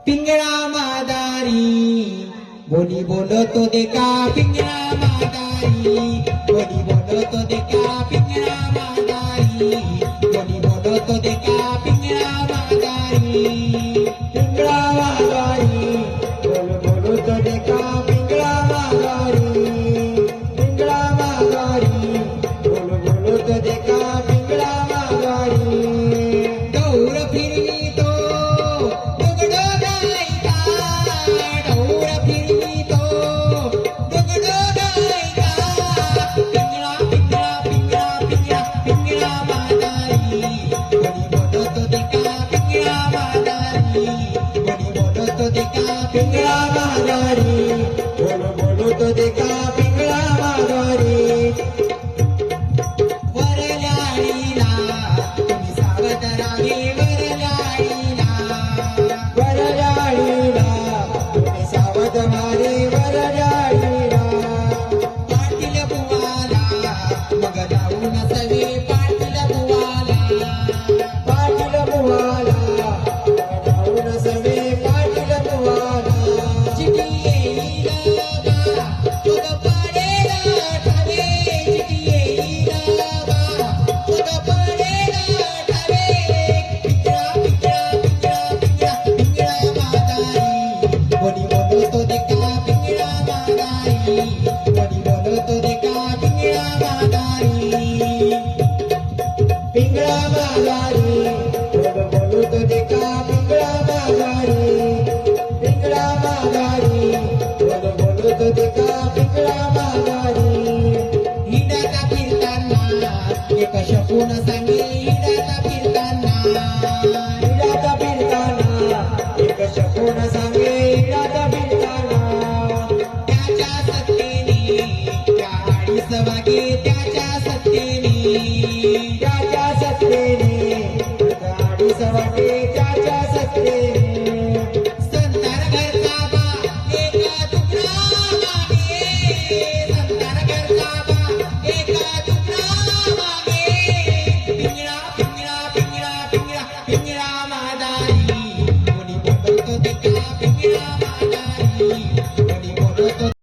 पिंगळा मादारी बोली बोलतो देखा पिंगळा मादारी बोली बोलतो देखा पिंगळा मादारी बोली बोलतो देखा पिंगळा मादारी पिंगळा मादारी बोल बोलतो देखा पिंगळा मादारी पिंगळा मादारी बोल बोलतो देखा पिंगळा मादारी दौर फिरवी तो पिंगळा मादारी बोल बोलतो देखा पिंगळा मादारी वरलाळीला तुम्ही सावध राहे वरलाळीला वरलाळीला तुम्ही सावध मारे वरलाळीला पाटील बुवाला मग जाऊन सवे पाटील बुवाला पाटील बुवाला जाऊन सवे पाटील बुवाला पिंगळा मादारी बोल बोलतो देखा पिंगळा मादारी पिंगळा मादारी बोल बोलतो देखा पिंगळा मादारी हिंडाता फिरताना एक शकुन सांगे हिंडाता फिरताना हिंडाता फिरताना एक शकुन सांगे